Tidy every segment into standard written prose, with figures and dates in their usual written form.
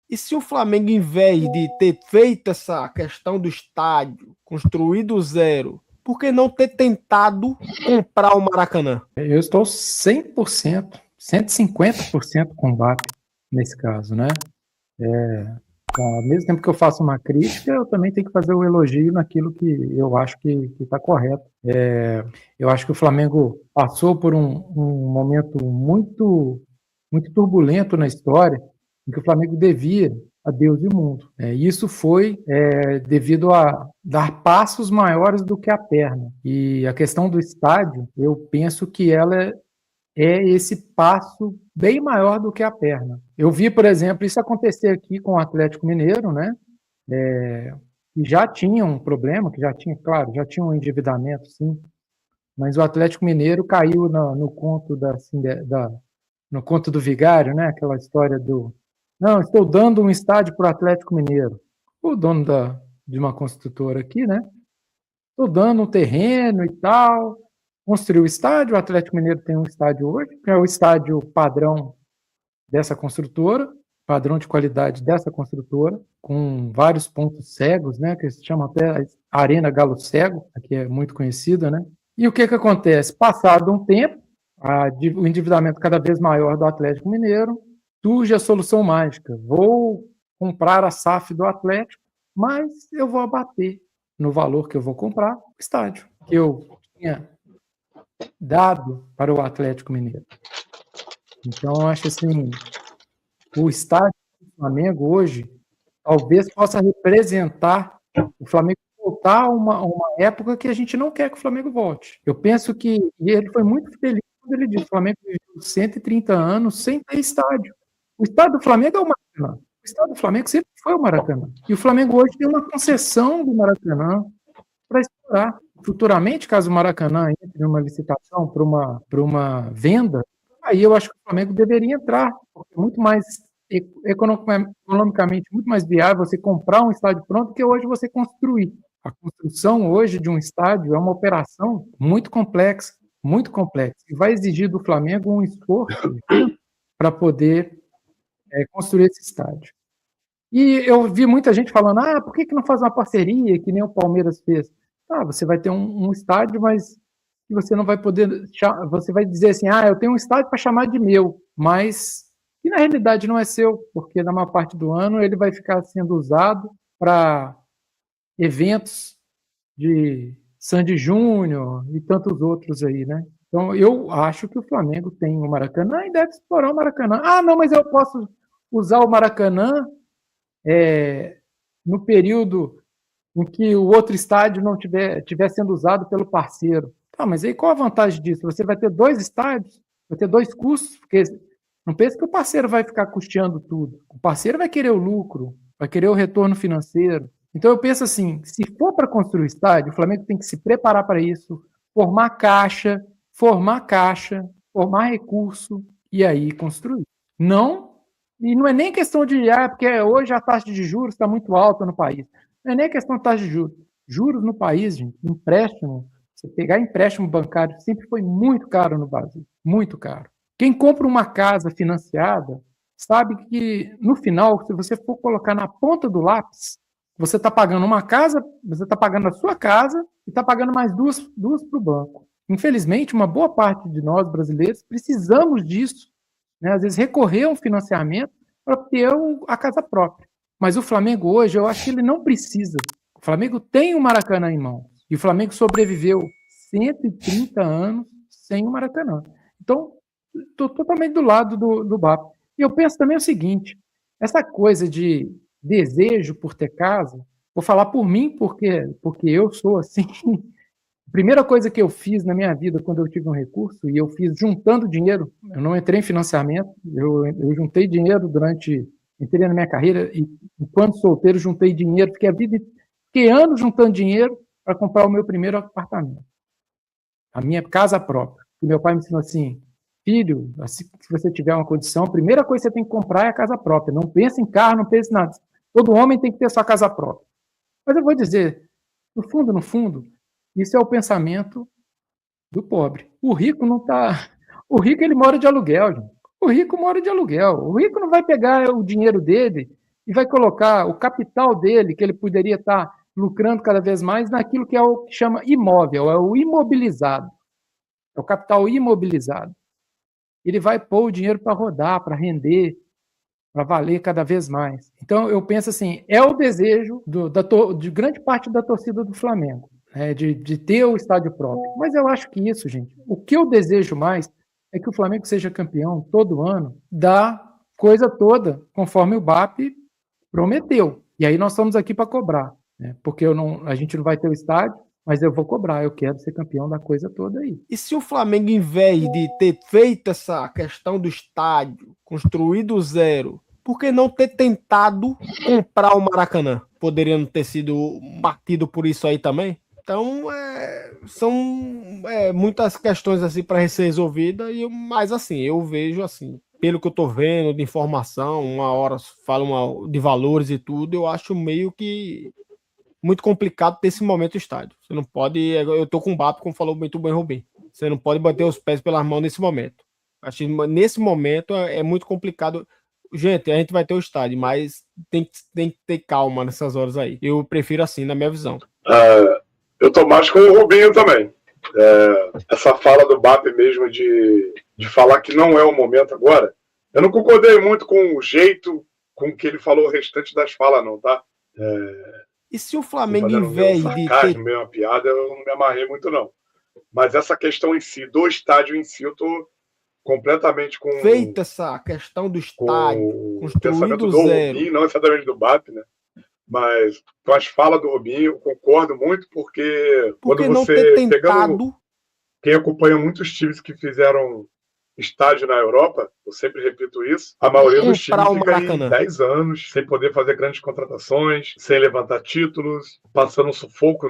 E se o Flamengo, em vez de ter feito essa questão do estádio, construído do zero, por que não ter tentado comprar o Maracanã? Eu estou 100%, 150% com o BAP nesse caso, né? Ao mesmo tempo que eu faço uma crítica, eu também tenho que fazer o elogio naquilo que eu acho que está correto. Eu acho que o Flamengo passou por um momento muito, muito turbulento na história, em que o Flamengo devia a Deus e o mundo. Isso foi devido a dar passos maiores do que a perna. E a questão do estádio, eu penso que ela é esse passo bem maior do que a perna. Eu vi, por exemplo, isso acontecer aqui com o Atlético Mineiro, né? Que já tinha um problema, que já tinha, claro, já tinha um endividamento, sim, mas o Atlético Mineiro caiu no conto no conto do vigário, né? Aquela história do não, estou dando um estádio para o Atlético Mineiro. O dono de uma construtora aqui, né? Estou dando um terreno e tal. Construiu o estádio, o Atlético Mineiro tem um estádio hoje, que é o estádio padrão dessa construtora, padrão de qualidade dessa construtora, com vários pontos cegos, né, que se chama até Arena Galo Cego, que é muito conhecida, né? E o que acontece? Passado um tempo, o endividamento cada vez maior do Atlético Mineiro, surge a solução mágica. Vou comprar a SAF do Atlético, mas eu vou abater no valor que eu vou comprar o estádio, que eu tinha dado para o Atlético Mineiro. Então, eu acho assim, o estádio do Flamengo hoje talvez possa representar o Flamengo voltar a uma época que a gente não quer que o Flamengo volte. Eu penso que, e ele foi muito feliz quando ele disse, o Flamengo viveu 130 anos sem ter estádio. O estádio do Flamengo é o Maracanã. O estádio do Flamengo sempre foi o Maracanã. E o Flamengo hoje tem uma concessão do Maracanã para explorar. Futuramente, caso o Maracanã entre numa licitação para uma venda, aí eu acho que o Flamengo deveria entrar, porque é muito mais economicamente muito mais viável você comprar um estádio pronto que hoje você construir. A construção hoje de um estádio é uma operação muito complexa, e vai exigir do Flamengo um esforço para poder construir esse estádio. E eu vi muita gente falando, por que não faz uma parceria que nem o Palmeiras fez? Você vai ter um estádio, mas você não vai poder, você vai dizer assim, eu tenho um estádio para chamar de meu, mas que na realidade não é seu, porque na maior parte do ano ele vai ficar sendo usado para eventos de Sandy Júnior e tantos outros aí, né? Então eu acho que o Flamengo tem o Maracanã e deve explorar o Maracanã. Não, mas eu posso usar o Maracanã no período em que o outro estádio não tiver sendo usado pelo parceiro. Mas aí qual a vantagem disso? Você vai ter dois estádios, vai ter dois custos, porque não pense que o parceiro vai ficar custeando tudo. O parceiro vai querer o lucro, vai querer o retorno financeiro. Então eu penso assim, se for para construir o estádio, o Flamengo tem que se preparar para isso, formar caixa, formar recurso e aí construir. E não é nem questão de, porque hoje a taxa de juros está muito alta no país. Não é nem questão de taxa de juros. Juros no país, gente, empréstimo, você pegar empréstimo bancário sempre foi muito caro no Brasil, muito caro. Quem compra uma casa financiada sabe que, no final, se você for colocar na ponta do lápis, você está pagando uma casa, você está pagando a sua casa e está pagando mais duas para o banco. Infelizmente, uma boa parte de nós, brasileiros, precisamos disso, né? Às vezes recorrer a um financiamento para ter a casa própria. Mas o Flamengo hoje, eu acho que ele não precisa. O Flamengo tem o Maracanã em mão. E o Flamengo sobreviveu 130 anos sem o Maracanã. Então, estou totalmente do lado do BAP. E eu penso também o seguinte, essa coisa de desejo por ter casa, vou falar por mim, porque eu sou assim. A primeira coisa que eu fiz na minha vida quando eu tive um recurso, e eu fiz juntando dinheiro, eu não entrei em financiamento, eu juntei dinheiro entrei na minha carreira e, enquanto solteiro, juntei dinheiro, fiquei anos juntando dinheiro para comprar o meu primeiro apartamento, a minha casa própria. E meu pai me ensinou assim, filho, assim, se você tiver uma condição, a primeira coisa que você tem que comprar é a casa própria. Não pense em carro, não pense em nada. Todo homem tem que ter sua casa própria. Mas eu vou dizer, no fundo, isso é o pensamento do pobre. O rico não está... O rico, ele mora de aluguel, gente. O rico mora de aluguel. O rico não vai pegar o dinheiro dele e vai colocar o capital dele, que ele poderia estar lucrando cada vez mais, naquilo que é o que chama imóvel, é o imobilizado, é o capital imobilizado. Ele vai pôr o dinheiro para rodar, para render, para valer cada vez mais. Então, eu penso assim, é o desejo de grande parte da torcida do Flamengo, né, de ter o estádio próprio. Mas eu acho que isso, gente, o que eu desejo mais é que o Flamengo seja campeão todo ano da coisa toda, conforme o BAP prometeu. E aí nós estamos aqui para cobrar, né, porque a gente não vai ter o estádio, mas eu vou cobrar, eu quero ser campeão da coisa toda aí. E se o Flamengo, em vez de ter feito essa questão do estádio, construído do zero, por que não ter tentado comprar o Maracanã? Poderia não ter sido batido por isso aí também? Então, são muitas questões assim para ser resolvida, mas assim, eu vejo assim, pelo que eu tô vendo de informação, uma hora falam de valores e tudo, eu acho meio que muito complicado ter esse momento no estádio. Você não pode, eu tô com o BAP, como falou muito bem Rubem, você não pode bater os pés pelas mãos nesse momento. Acho que nesse momento é muito complicado. Gente, a gente vai ter o estádio, mas tem que ter calma nessas horas aí. Eu prefiro assim, na minha visão. Eu tô mais com o Rubinho também. Essa fala do BAP mesmo de falar que não é o momento agora, eu não concordei muito com o jeito com que ele falou o restante das falas, não, tá? E se o Flamengo, em vez de ter... meio uma piada, eu não me amarrei muito, não. Mas essa questão em si, do estádio em si, eu tô completamente com... Feita essa questão do estádio, construído do zero. Rubinho, não exatamente do BAP, né? Mas com as falas do Rubinho, eu concordo muito, porque quando você pegando... Quem acompanha muitos times que fizeram estádio na Europa, eu sempre repito isso, a maioria dos times fica aí 10 anos sem poder fazer grandes contratações, sem levantar títulos, passando um sufoco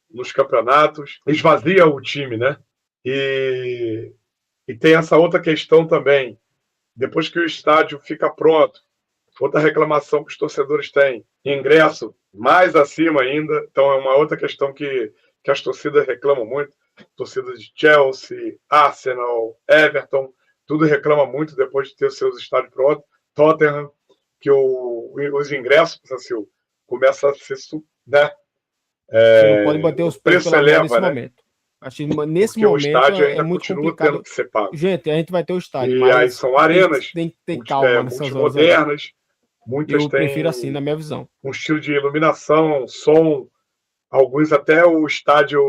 nos campeonatos, esvazia o time, né? E tem essa outra questão também, depois que o estádio fica pronto, outra reclamação que os torcedores têm, ingresso mais acima ainda, então é uma outra questão que as torcidas reclamam muito, torcidas de Chelsea, Arsenal, Everton, tudo reclama muito depois de ter os seus estádios prontos, Tottenham, que os ingressos, assim, começam a ser, né? Você não pode bater os pés pela mão nesse momento. Acho que nesse porque momento o estádio ainda muito continua complicado. Tendo que ser pago. Gente, a gente vai ter o estádio, e mas aí são arenas, tem que ter calma nessas horas modernas, muitas eu prefiro assim, na minha visão. Um estilo de iluminação, som, alguns até o estádio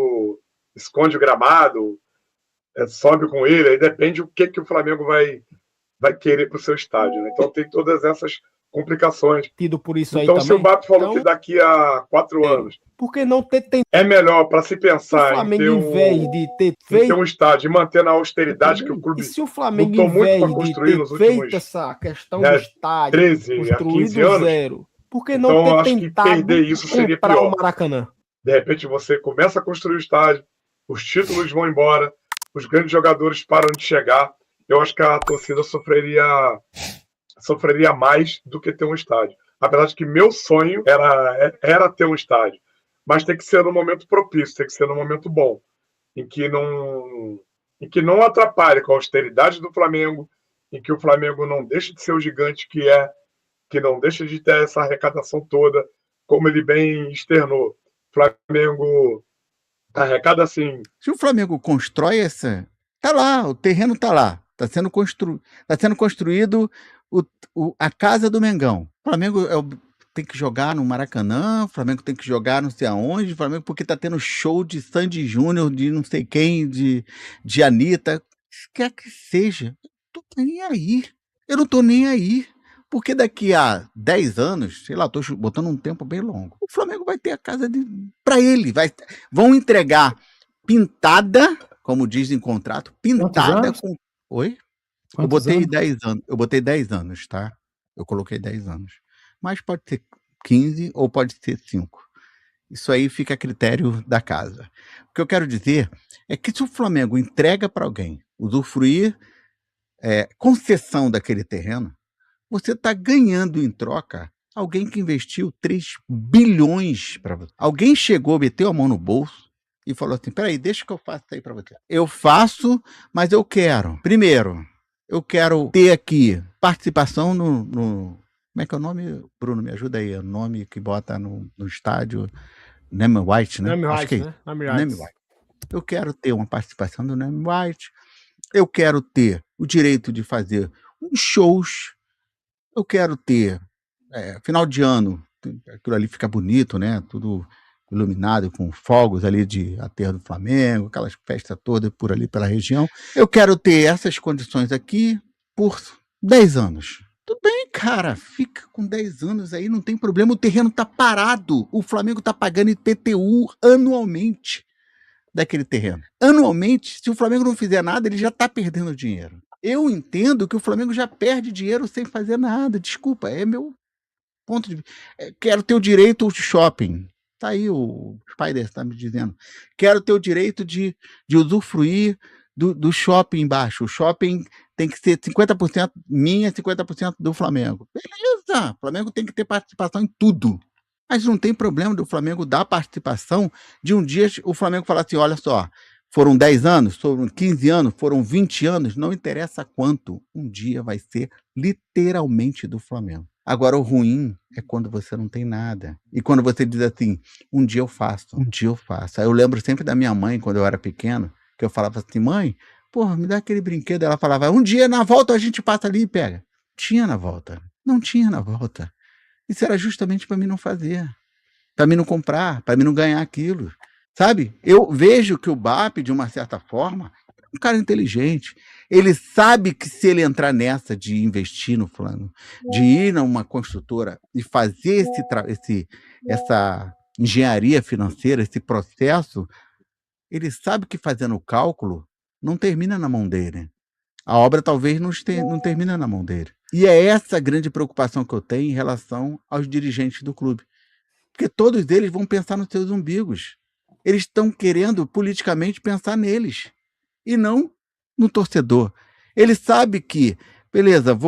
esconde o gramado, sobe com ele, aí depende o que o Flamengo vai querer para o seu estádio, né? Então tem todas essas complicações. Tido por isso então, aí se o BAP falou que daqui a 4 anos por que não ter é melhor para se pensar o Flamengo, em vez de ter feito um estádio e manter na austeridade que o clube se o Flamengo, lutou em muito vez para construir de nos ter feito últimos essa questão do estádio 13 a 15 anos, zero, por que então, não ter acho tentado que perder isso seria comprar pior. o Maracanã? De repente você começa a construir o estádio, os títulos vão embora, os grandes jogadores param de chegar. Eu acho que a torcida sofreria mais do que ter um estádio. Apesar de que meu sonho era ter um estádio. Mas tem que ser num momento propício, tem que ser num momento bom, em que não atrapalhe com a austeridade do Flamengo, em que o Flamengo não deixe de ser o gigante que não deixe de ter essa arrecadação toda, como ele bem externou. O Flamengo arrecada assim. Se o Flamengo constrói essa, tá lá, o terreno tá lá, tá sendo construído a casa do Mengão. O Flamengo tem que jogar no Maracanã, o Flamengo tem que jogar não sei aonde, o Flamengo porque tá tendo show de Sandy Júnior, de não sei quem, de Anitta, quer que seja, eu tô nem aí, eu não tô nem aí. Porque daqui a 10 anos, sei lá, tô botando um tempo bem longo, o Flamengo vai ter a casa para ele. Vão entregar pintada, como diz em contrato, pintada com... Oi? Eu botei 10 anos. Eu botei 10 anos, tá? Eu coloquei 10 anos. Mas pode ser 15 ou pode ser 5. Isso aí fica a critério da casa. O que eu quero dizer é que se o Flamengo entrega para alguém usufruir concessão daquele terreno, você está ganhando em troca alguém que investiu 3 bilhões para você. Alguém chegou, meteu a mão no bolso e falou assim, peraí, deixa que eu faço isso aí para você. Eu faço, mas eu quero. Primeiro, eu quero ter aqui participação Como é que é o nome? Bruno, me ajuda aí. É o nome que bota no estádio. Name White, né? Name Acho que é White, isso. né? Name Name White. White. Eu quero ter uma participação do Name White. Eu quero ter o direito de fazer uns shows. Eu quero ter, final de ano, aquilo ali fica bonito, né? Tudo iluminado com fogos ali de aterro do Flamengo, aquelas festas todas por ali pela região. Eu quero ter essas condições aqui por 10 anos. Tudo bem, cara, fica com 10 anos aí, não tem problema, o terreno tá parado. O Flamengo tá pagando IPTU anualmente daquele terreno. Anualmente, se o Flamengo não fizer nada, ele já tá perdendo dinheiro. Eu entendo que o Flamengo já perde dinheiro sem fazer nada. Desculpa, é meu ponto de vista. Quero ter o direito ao shopping. Tá aí o Spider está me dizendo. Quero ter o direito de usufruir do shopping embaixo. O shopping tem que ser 50% minha, 50% do Flamengo. Beleza, o Flamengo tem que ter participação em tudo. Mas não tem problema do Flamengo dar participação de um dia o Flamengo falar assim, olha só, foram 10 anos, foram 15 anos, foram 20 anos, não interessa quanto, um dia vai ser literalmente do Flamengo. Agora, o ruim é quando você não tem nada. E quando você diz assim, um dia eu faço, um dia eu faço. Aí eu lembro sempre da minha mãe, quando eu era pequeno, que eu falava assim, mãe, porra, me dá aquele brinquedo. Ela falava, um dia na volta a gente passa ali e pega. Tinha na volta. Não tinha na volta. Isso era justamente para mim não fazer, para mim não comprar, para mim não ganhar aquilo. Sabe? Eu vejo que o BAP, de uma certa forma, é um cara inteligente. Ele sabe que se ele entrar nessa de investir no Flamengo, de ir numa construtora e fazer essa engenharia financeira, esse processo, ele sabe que fazendo o cálculo não termina na mão dele. A obra talvez não termina na mão dele. E é essa a grande preocupação que eu tenho em relação aos dirigentes do clube. Porque todos eles vão pensar nos seus umbigos. Eles estão querendo politicamente pensar neles e não no torcedor. Ele sabe que, beleza,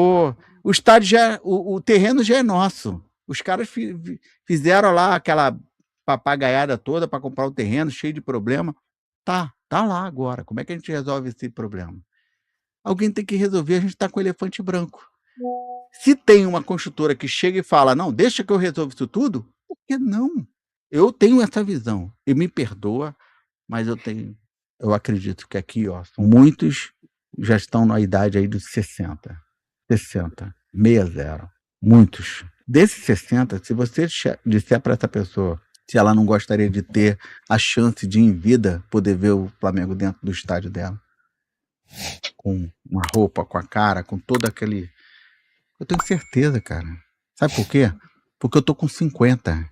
o estádio já, o terreno já é nosso. Os caras fizeram lá aquela papagaiada toda para comprar o terreno, cheio de problema. Tá lá agora. Como é que a gente resolve esse problema? Alguém tem que resolver, a gente está com o elefante branco. Se tem uma construtora que chega e fala, não, deixa que eu resolvo isso tudo, por que não? Eu tenho essa visão. E me perdoa, mas eu acredito que aqui, ó, muitos já estão na idade aí dos 60, 60, 60. Muitos. Desses 60, se você disser para essa pessoa se ela não gostaria de ter a chance de, em vida, poder ver o Flamengo dentro do estádio dela, com uma roupa, com a cara, com todo aquele... Eu tenho certeza, cara. Sabe por quê? Porque eu tô com 50.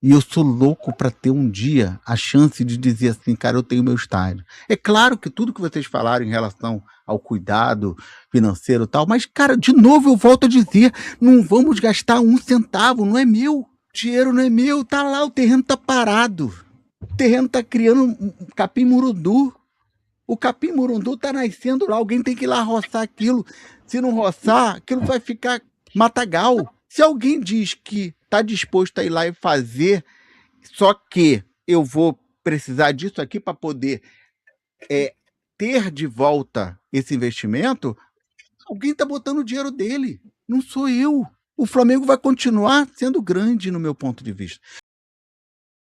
E eu sou louco para ter um dia a chance de dizer assim, cara, eu tenho meu estádio. É claro que tudo que vocês falaram em relação ao cuidado financeiro e tal, mas, cara, de novo eu volto a dizer, não vamos gastar 1 centavo, não é meu. O dinheiro não é meu, tá lá, o terreno tá parado. O terreno tá criando um capim-murundu. O capim-murundu tá nascendo lá, alguém tem que ir lá roçar aquilo. Se não roçar, aquilo vai ficar matagal. Se alguém diz que está disposto a ir lá e fazer, só que eu vou precisar disso aqui para poder ter de volta esse investimento, alguém está botando o dinheiro dele, não sou eu. O Flamengo vai continuar sendo grande no meu ponto de vista.